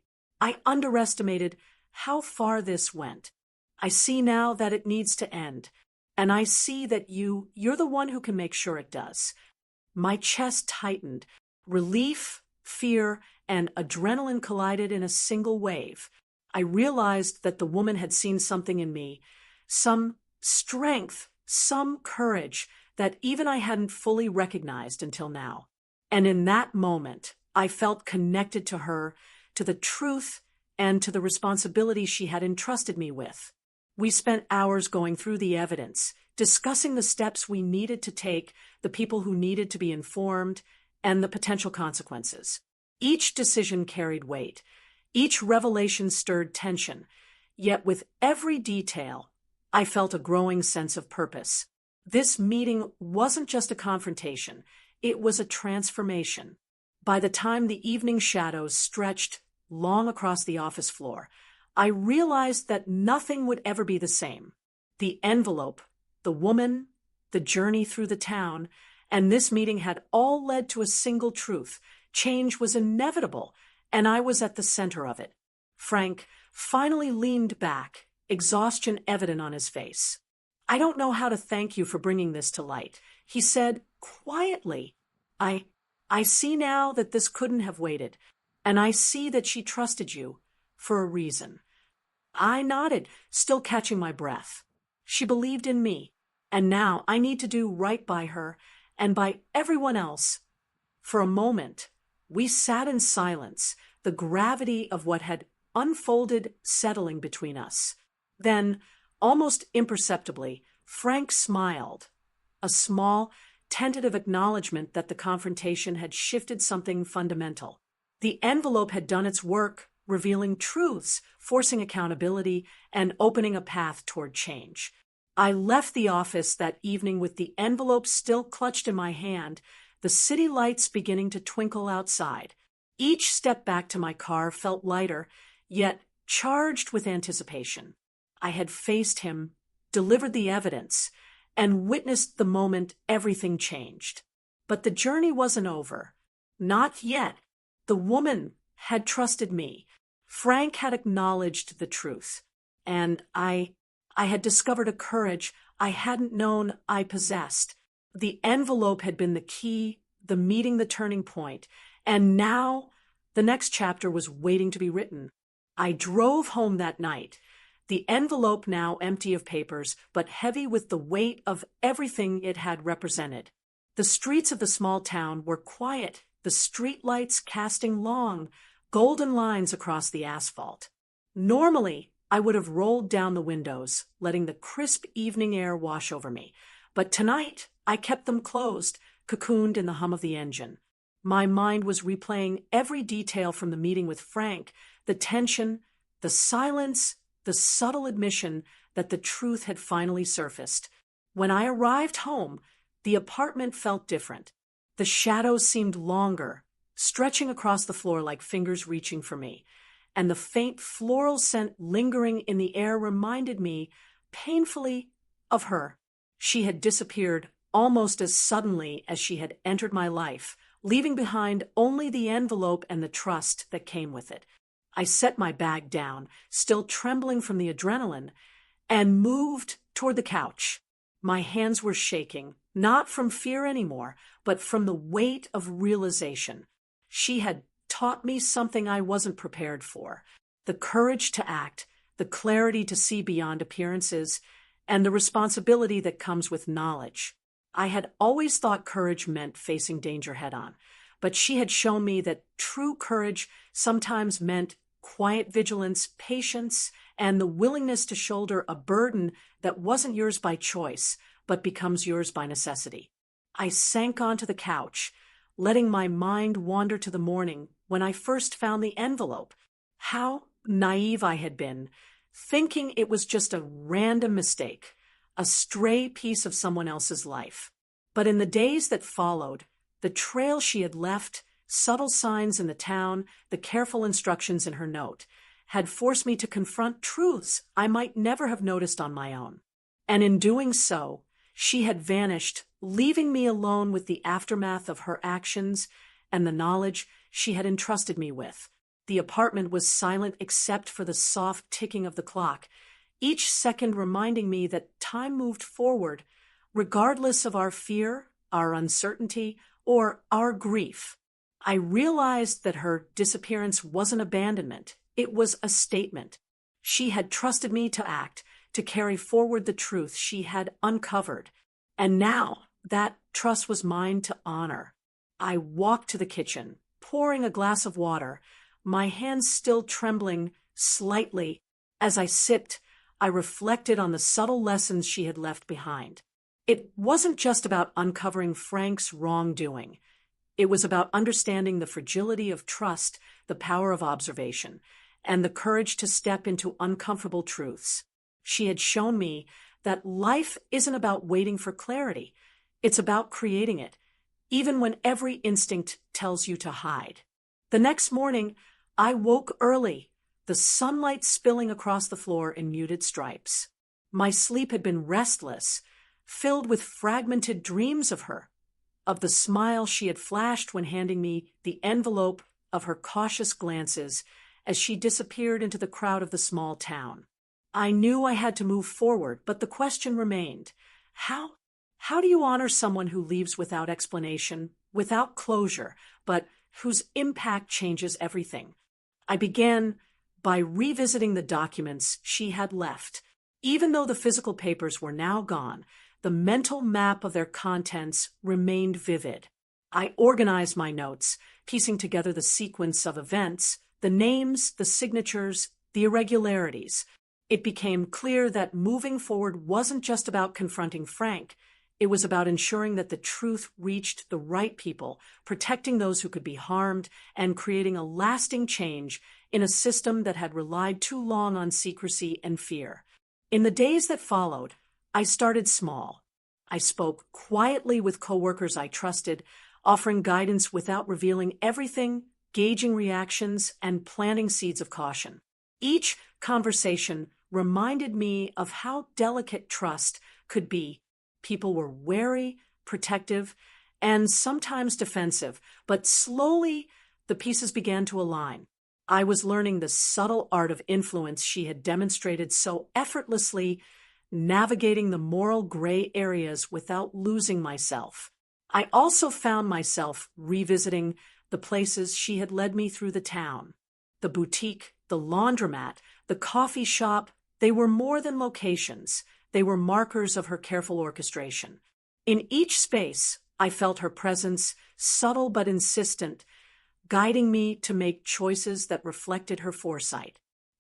underestimated how far this went. I see now that it needs to end. And I see that you're the one who can make sure it does. My chest tightened. Relief, fear, and adrenaline collided in a single wave. I realized that the woman had seen something in me, some strength, some courage that even I hadn't fully recognized until now. And in that moment, I felt connected to her, to the truth, and to the responsibility she had entrusted me with. We spent hours going through the evidence, discussing the steps we needed to take, the people who needed to be informed, and the potential consequences. Each decision carried weight. Each revelation stirred tension. Yet with every detail, I felt a growing sense of purpose. This meeting wasn't just a confrontation. It was a transformation. By the time the evening shadows stretched long across the office floor, I realized that nothing would ever be the same. The envelope, the woman, the journey through the town, and this meeting had all led to a single truth. Change was inevitable, and I was at the center of it. Frank finally leaned back, exhaustion evident on his face. I don't know how to thank you for bringing this to light, he said quietly. I see now that this couldn't have waited, and I see that she trusted you for a reason. I nodded, still catching my breath. She believed in me, and now I need to do right by her and by everyone else. For a moment, we sat in silence, the gravity of what had unfolded settling between us. Then, almost imperceptibly, Frank smiled, a small, tentative acknowledgement that the confrontation had shifted something fundamental. The envelope had done its work, revealing truths, forcing accountability, and opening a path toward change. I left the office that evening with the envelope still clutched in my hand, the city lights beginning to twinkle outside. Each step back to my car felt lighter, yet charged with anticipation. I had faced him, delivered the evidence, and witnessed the moment everything changed. But the journey wasn't over. Not yet. The woman had trusted me. Frank had acknowledged the truth. And I had discovered a courage I hadn't known I possessed. The envelope had been the key, the meeting the turning point, and now the next chapter was waiting to be written. I drove home that night, the envelope now empty of papers, but heavy with the weight of everything it had represented. The streets of the small town were quiet, the streetlights casting long, golden lines across the asphalt. Normally, I would have rolled down the windows, letting the crisp evening air wash over me. But tonight, I kept them closed, cocooned in the hum of the engine. My mind was replaying every detail from the meeting with Frank, the tension, the silence, the subtle admission that the truth had finally surfaced. When I arrived home, the apartment felt different. The shadows seemed longer, stretching across the floor like fingers reaching for me, and the faint floral scent lingering in the air reminded me, painfully, of her. She had disappeared almost as suddenly as she had entered my life, leaving behind only the envelope and the trust that came with it. I set my bag down, still trembling from the adrenaline, and moved toward the couch. My hands were shaking, not from fear anymore, but from the weight of realization. She had taught me something I wasn't prepared for: the courage to act, the clarity to see beyond appearances, and the responsibility that comes with knowledge. I had always thought courage meant facing danger head-on, but she had shown me that true courage sometimes meant quiet vigilance, patience, and the willingness to shoulder a burden that wasn't yours by choice, but becomes yours by necessity. I sank onto the couch, letting my mind wander to the morning when I first found the envelope. How naive I had been, thinking it was just a random mistake, a stray piece of someone else's life. But in the days that followed, the trail she had left, subtle signs in the town, the careful instructions in her note, had forced me to confront truths I might never have noticed on my own. And in doing so, she had vanished, leaving me alone with the aftermath of her actions and the knowledge she had entrusted me with. The apartment was silent except for the soft ticking of the clock, each second reminding me that time moved forward, regardless of our fear, our uncertainty, or our grief. I realized that her disappearance wasn't abandonment. It was a statement. She had trusted me to act, to carry forward the truth she had uncovered. And now that trust was mine to honor. I walked to the kitchen, pouring a glass of water, my hands still trembling slightly. As I sipped, I reflected on the subtle lessons she had left behind. It wasn't just about uncovering Frank's wrongdoing. It was about understanding the fragility of trust, the power of observation, and the courage to step into uncomfortable truths. She had shown me that life isn't about waiting for clarity. It's about creating it, even when every instinct tells you to hide. The next morning, I woke early, the sunlight spilling across the floor in muted stripes. My sleep had been restless, filled with fragmented dreams of her, of the smile she had flashed when handing me the envelope, of her cautious glances as she disappeared into the crowd of the small town. I knew I had to move forward, but the question remained: How do you honor someone who leaves without explanation, without closure, but whose impact changes everything? I began by revisiting the documents she had left. Even though the physical papers were now gone, the mental map of their contents remained vivid. I organized my notes, piecing together the sequence of events, the names, the signatures, the irregularities. It became clear that moving forward wasn't just about confronting Frank. It was about ensuring that the truth reached the right people, protecting those who could be harmed, and creating a lasting change in a system that had relied too long on secrecy and fear. In the days that followed, I started small. I spoke quietly with coworkers I trusted, offering guidance without revealing everything, gauging reactions, and planting seeds of caution. Each conversation reminded me of how delicate trust could be. People were wary, protective, and sometimes defensive, but slowly the pieces began to align. I was learning the subtle art of influence she had demonstrated so effortlessly, navigating the moral gray areas without losing myself. I also found myself revisiting the places she had led me through the town. The boutique, the laundromat, the coffee shop, they were more than locations. They were markers of her careful orchestration. In each space, I felt her presence, subtle but insistent, guiding me to make choices that reflected her foresight.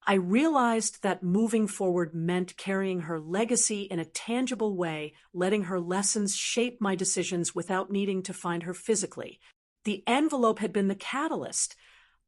I realized that moving forward meant carrying her legacy in a tangible way, letting her lessons shape my decisions without needing to find her physically. The envelope had been the catalyst,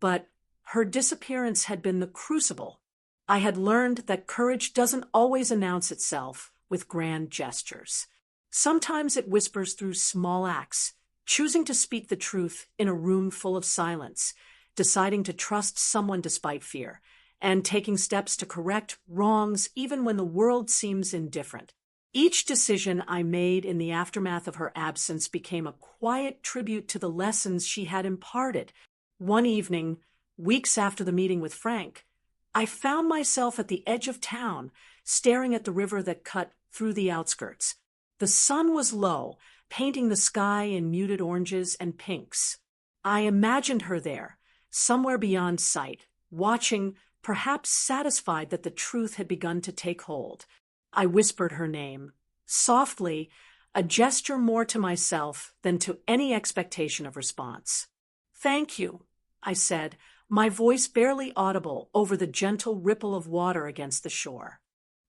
but her disappearance had been the crucible. I had learned that courage doesn't always announce itself with grand gestures. Sometimes it whispers through small acts, choosing to speak the truth in a room full of silence, deciding to trust someone despite fear, and taking steps to correct wrongs even when the world seems indifferent. Each decision I made in the aftermath of her absence became a quiet tribute to the lessons she had imparted. One evening, weeks after the meeting with Frank, I found myself at the edge of town, staring at the river that cut through the outskirts. The sun was low, painting the sky in muted oranges and pinks. I imagined her there, somewhere beyond sight, watching, perhaps satisfied that the truth had begun to take hold. I whispered her name, softly, a gesture more to myself than to any expectation of response. "Thank you," I said, my voice barely audible over the gentle ripple of water against the shore.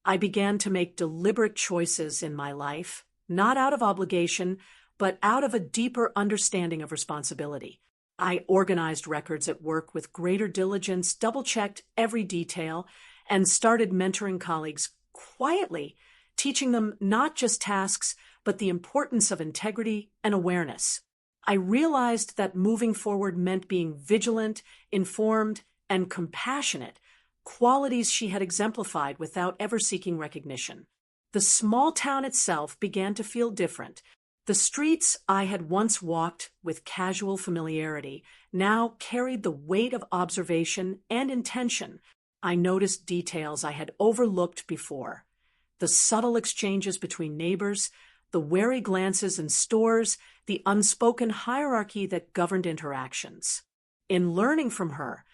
I began to make deliberate choices in my life, not out of obligation, but out of a deeper understanding of responsibility. I organized records at work with greater diligence, double-checked every detail, and started mentoring colleagues quietly, teaching them not just tasks, but the importance of integrity and awareness. I realized that moving forward meant being vigilant, informed, and compassionate, qualities she had exemplified without ever seeking recognition. The small town itself began to feel different. The streets I had once walked with casual familiarity now carried the weight of observation and intention. I noticed details I had overlooked before. The subtle exchanges between neighbors, the wary glances in stores, the unspoken hierarchy that governed interactions. In learning from her,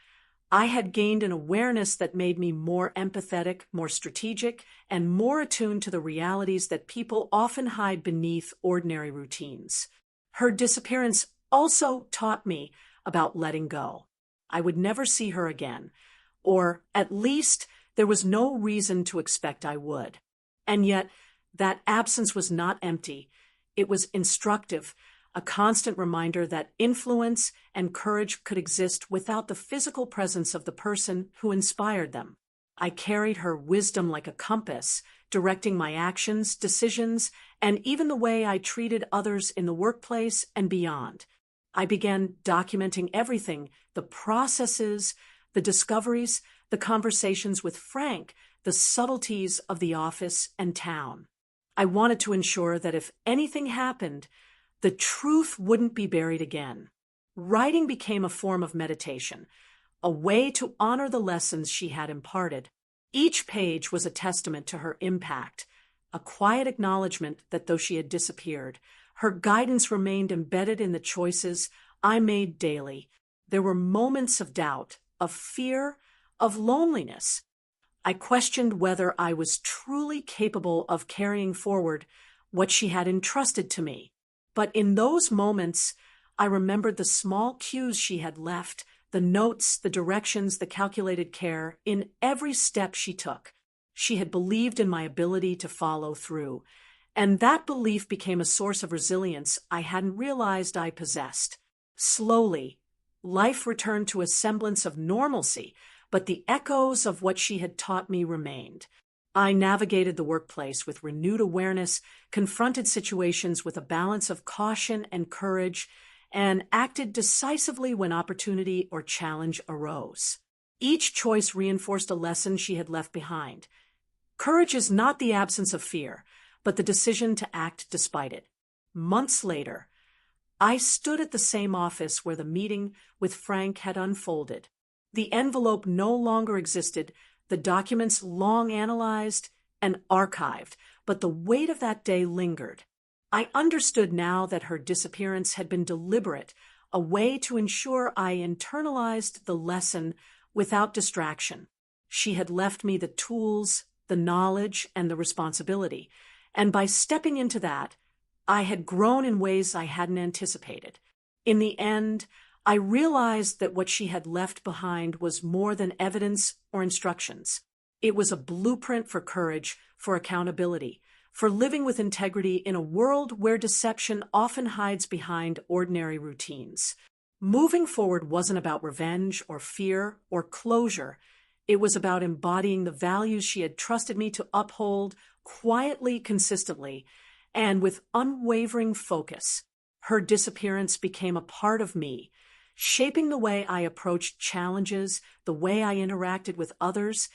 I had gained an awareness that made me more empathetic, more strategic, and more attuned to the realities that people often hide beneath ordinary routines. Her disappearance also taught me about letting go. I would never see her again, or at least there was no reason to expect I would. And yet, that absence was not empty. It was instructive, a constant reminder that influence and courage could exist without the physical presence of the person who inspired them. I carried her wisdom like a compass, directing my actions, decisions, and even the way I treated others in the workplace and beyond. I began documenting everything, the processes, the discoveries, the conversations with Frank, the subtleties of the office and town. I wanted to ensure that if anything happened, the truth wouldn't be buried again. Writing became a form of meditation, a way to honor the lessons she had imparted. Each page was a testament to her impact, a quiet acknowledgement that though she had disappeared, her guidance remained embedded in the choices I made daily. There were moments of doubt, of fear, of loneliness. I questioned whether I was truly capable of carrying forward what she had entrusted to me. But in those moments, I remembered the small cues she had left, the notes, the directions, the calculated care in every step she took. She had believed in my ability to follow through, and that belief became a source of resilience I hadn't realized I possessed. Slowly, life returned to a semblance of normalcy, but the echoes of what she had taught me remained. I navigated the workplace with renewed awareness, confronted situations with a balance of caution and courage, and acted decisively when opportunity or challenge arose. Each choice reinforced a lesson she had left behind. Courage is not the absence of fear, but the decision to act despite it. Months later, I stood at the same office where the meeting with Frank had unfolded. The envelope no longer existed, the documents long analyzed and archived, but the weight of that day lingered. I understood now that her disappearance had been deliberate, a way to ensure I internalized the lesson without distraction. She had left me the tools, the knowledge, and the responsibility, and by stepping into that, I had grown in ways I hadn't anticipated. In the end, I realized that what she had left behind was more than evidence or instructions. It was a blueprint for courage, for accountability, for living with integrity in a world where deception often hides behind ordinary routines. Moving forward wasn't about revenge or fear or closure. It was about embodying the values she had trusted me to uphold quietly, consistently, and with unwavering focus. Her disappearance became a part of me, shaping the way I approached challenges, the way I interacted with others,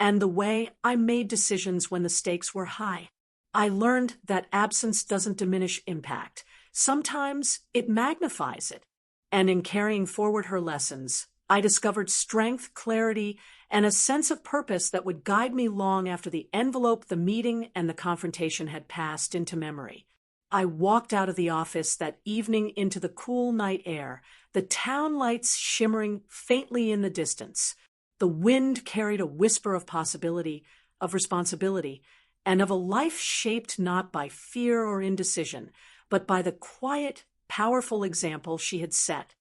and the way I made decisions when the stakes were high. I learned that absence doesn't diminish impact. Sometimes it magnifies it. And in carrying forward her lessons, I discovered strength, clarity, and a sense of purpose that would guide me long after the envelope, the meeting, and the confrontation had passed into memory. I walked out of the office that evening into the cool night air, the town lights shimmering faintly in the distance. The wind carried a whisper of possibility, of responsibility, and of a life shaped not by fear or indecision, but by the quiet, powerful example she had set.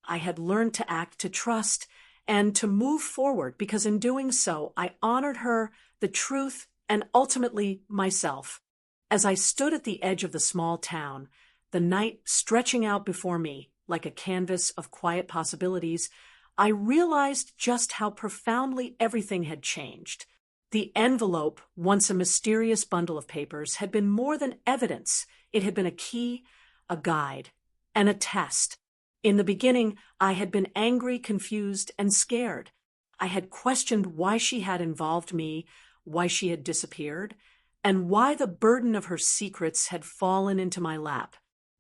I had learned to act, to trust, and to move forward because in doing so, I honored her, the truth, and ultimately myself. As I stood at the edge of the small town, the night stretching out before me like a canvas of quiet possibilities, I realized just how profoundly everything had changed. The envelope, once a mysterious bundle of papers, had been more than evidence. It had been a key, a guide, and a test. In the beginning, I had been angry, confused, and scared. I had questioned why she had involved me, why she had disappeared, and why the burden of her secrets had fallen into my lap.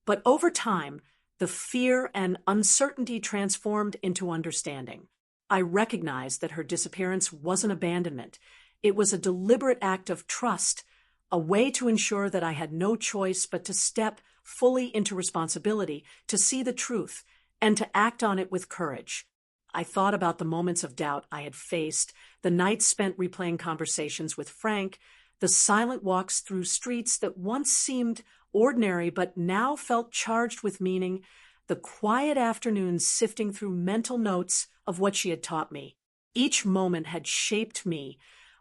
But over time, the fear and uncertainty transformed into understanding. I recognized that her disappearance wasn't abandonment. It was a deliberate act of trust, a way to ensure that I had no choice but to step fully into responsibility, to see the truth, and to act on it with courage. I thought about the moments of doubt I had faced, the nights spent replaying conversations with Frank, the silent walks through streets that once seemed ordinary but now felt charged with meaning, the quiet afternoons sifting through mental notes of what she had taught me. Each moment had shaped me,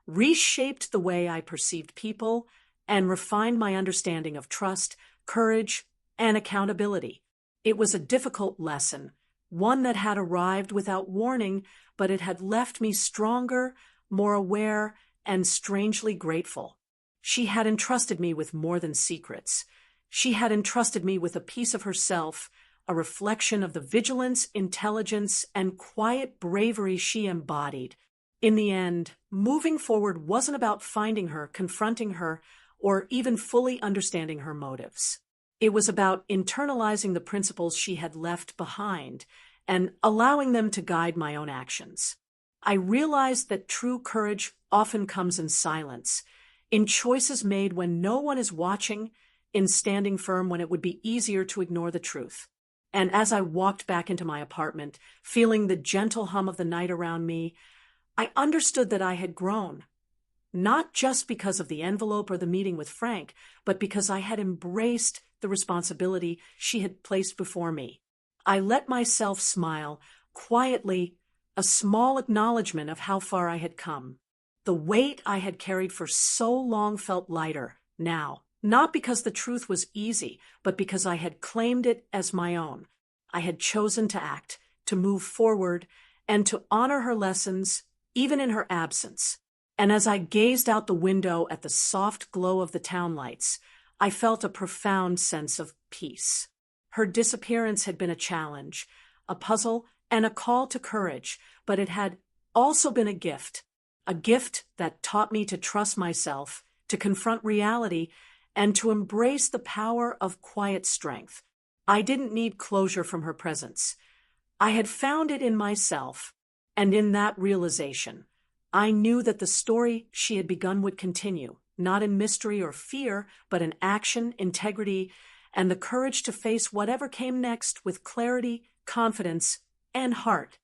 reshaped the way I perceived people, and refined my understanding of trust, courage, and accountability. It was a difficult lesson, one that had arrived without warning, but it had left me stronger, more aware, and strangely grateful. She had entrusted me with more than secrets. She had entrusted me with a piece of herself, a reflection of the vigilance, intelligence, and quiet bravery she embodied. In the end, moving forward wasn't about finding her, confronting her, or even fully understanding her motives. It was about internalizing the principles she had left behind and allowing them to guide my own actions. I realized that true courage often comes in silence, in choices made when no one is watching, in standing firm when it would be easier to ignore the truth. And as I walked back into my apartment, feeling the gentle hum of the night around me, I understood that I had grown. Not just because of the envelope or the meeting with Frank, but because I had embraced the responsibility she had placed before me. I let myself smile, quietly, a small acknowledgement of how far I had come. The weight I had carried for so long felt lighter now, not because the truth was easy, but because I had claimed it as my own. I had chosen to act, to move forward, and to honor her lessons, even in her absence. And as I gazed out the window at the soft glow of the town lights, I felt a profound sense of peace. Her disappearance had been a challenge, a puzzle, and a call to courage, but it had also been a gift that taught me to trust myself, to confront reality, and to embrace the power of quiet strength. I didn't need closure from her presence. I had found it in myself, and in that realization, I knew that the story she had begun would continue, not in mystery or fear, but in action, integrity, and the courage to face whatever came next with clarity, confidence, and heart.